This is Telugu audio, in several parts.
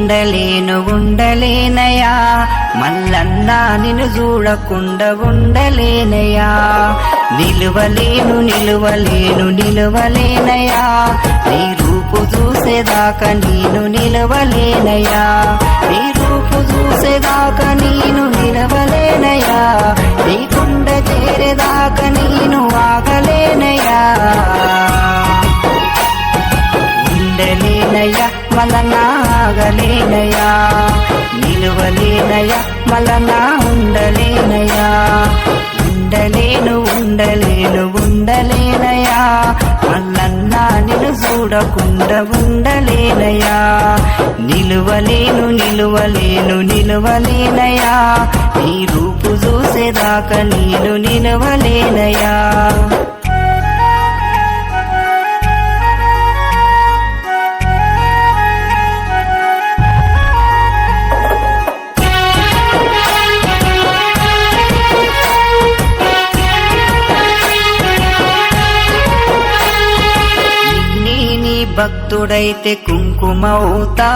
ఉండలేను ఉండలేనయా మల్లన్నా నిన్ను చూడకుండా ఉండలేనయా నిలువలేను నిలువలేను నిలువలేనయా నీ రూపు చూసేదాకా నేను నిలవలేనయా నీ రూపు చూసేదాకా నేను నిలవలేనయా నీ కుండ చేరేదాకా నేను ఆగలేనయా ఉండలేనయా మలనాగలేనయా నిలువలేనయా మలనా ఉండలేనయా ఉండలేను ఉండలేను ఉండలేనయా మల్లన్నా నిన్ను చూడకుండా ఉండలేనయా నిలువలేను నిలువలేను నిలువలేనయా నీ రూపు చూసేదాకా నేను నిలవలేనయా భక్తుడైతే కుంకుమవుతా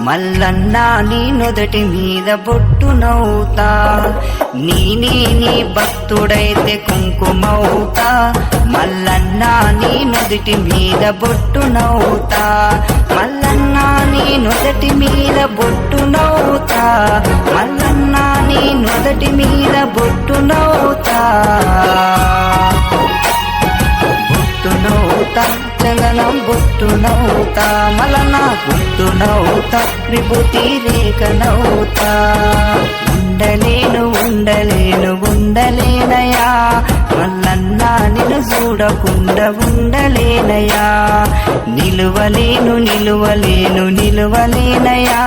మల్లన్నా నీ నుదటి మీద బొట్టునవుతా నీ భక్తుడైతే కుంకుమవుతా మల్లన్నా నీ నుదిటి మీద బొట్టునవుతా మల్లన్నా నీ నుదటి మీద బొట్టునవుతా మల్లన్నా నీ నుదటి మీద బొట్టునవుతా బొట్టునవుతా చలనం బొట్టునవుతా మలనా బొట్టునవుతా విభూతి రేఖనవుతా ఉండలేను ఉండలేను ఉండలేనయా మల్లన్నా నిన్ను చూడకుండా ఉండలేనయా నిలువలేను నిలువలేను నిలువలేనయా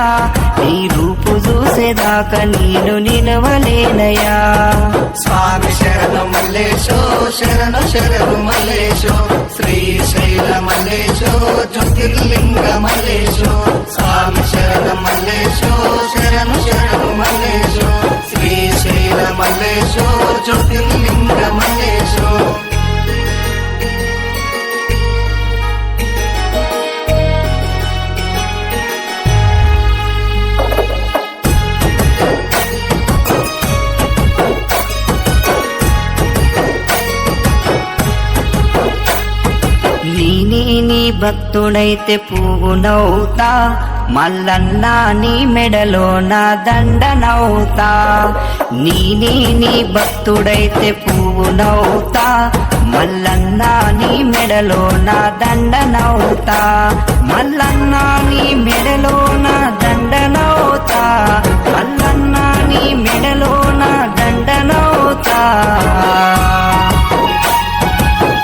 నీ రూపు చూసేదాకా నేను నిలవలేనయా స్వామి శరణు మల్లేశో శరణు శరణు మల్లేశో శ్రీశైల మల్లేశో జ్యోతిర్లింగ మల్లేశో స్వామి శరణ మల్లేశో శరణు శరణు మల్లేశో శ్రీశైల మల్లేశో జ్యోతిర్లింగ మల్లేశో నీ భక్తుడైతే పువ్వునవుతా మల్లన్నా నీ మెడలో నా దండనవుతా నీ భక్తుడైతే పువ్వునవుతా మల్లన్నా నీ మెడలో నా దండనవుతా మల్లన్నా నీ మెడలో నా దండనవుతా మల్లన్నా నీ మెడలో నా దండనవుతా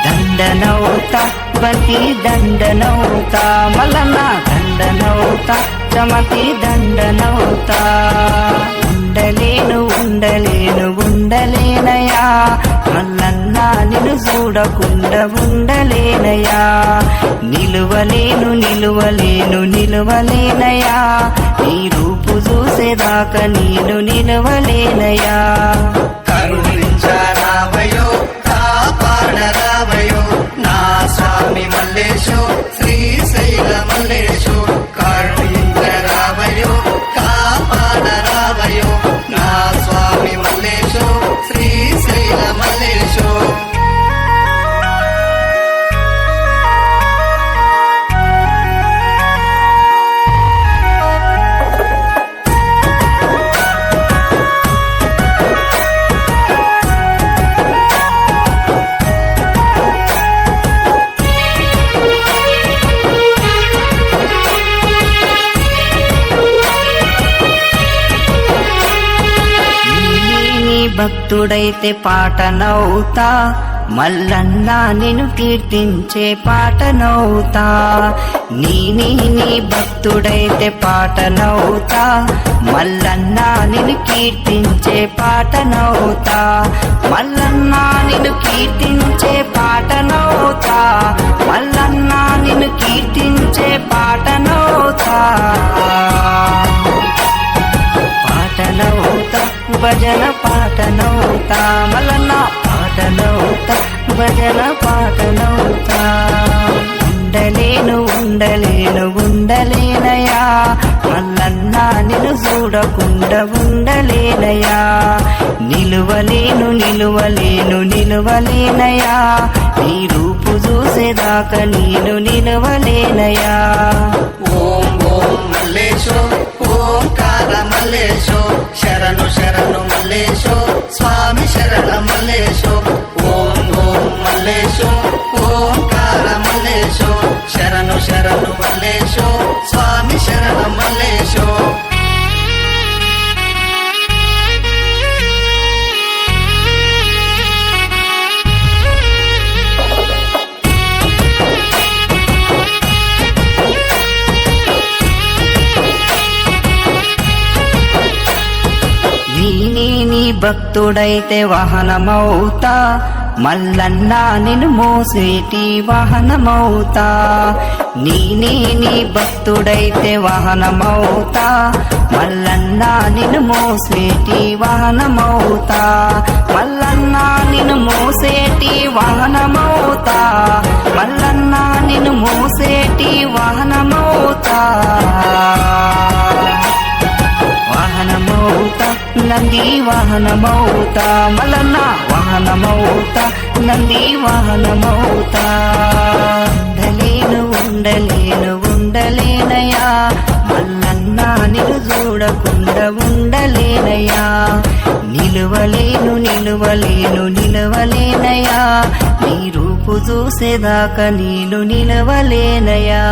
దండనవుతా బంతి దండనవుతా మల్లన్నా దండనవుతా చమతి దండనవుతా ఉండలేను ఉండలేను ఉండలేనయా మల్లన్నా నిన్ను చూడకుండా ఉండలేనయా నిలువలేను నిలువలేను నిలువలేనయా నీ రూపు చూసేదాకా నేను నిలవలేనయా కరుణించరావయో కాపాడరావయో నా స్వామి మల్లేశో శ్రీశైల మల్లేశో కరుణించరావయో కాపాడరావయో నా స్వామి మల్లేశో శ్రీశైల మల్లేశో భక్తుడైతే పాటనవుతా మల్లన్నా నిన్ను కీర్తించే పాటనవుతా నీ భక్తుడైతే పాటనవుతా మల్లన్నా నిన్ను కీర్తించే పాటనవుతా మల్లన్నా నిన్ను కీర్తించే పాటనవుతా మల్లన్నా నిన్ను కీర్తించే పాటనవుతా పాటనవుతా భజన పాటనవుతా మల్లన్నా పాటనవుతా భజన పాటనవుతా ఉండలేను ఉండలేను ఉండలేనయా మల్లన్న చూడకుండా ఉండలేనయా నిలువలేను నిలువలేను నిలువలేనయా నీ రూపు చూసేదాకా నేను నిలువలేనయా ఓం ఓం మల్లేశో ఓంకార మల్లేశో శరణు శరణు మల్లేశో స్వామి శరణ మల్లేశో ఓం ఓం మల్లేశో ఓంకార మల్లేశో శరణు శరణు మల్లేశో స్వామి శరణ మల్లేశో నేనే నీ భక్తుడైతే వాహనమవుతా మల్లన్నా నిన్ను మోసేటి వాహనమవుతా నేనే నీ భక్తుడైతే వాహనమవుతా మల్లన్నా నిన్ను మోసేటి వాహనమవుతా మల్లన్నా నిన్ను మోసేటి వాహనమవుతా మల్లన్నా నిన్ను మోసేటి వాహనమవుతా వాహనమౌతా నంది వాహనమౌతా మల్లన్న వాహనమౌతా నంది వాహనమౌతా ఉండలేను ఉండలేను ఉండలేనయా మల్లన్న నిన్ను చూడకుండా ఉండలేనయా నిలువలేను నిలువలేను నిలువలేనయా నీ రూపు చూసేదాకా నేను నిలవలేనయా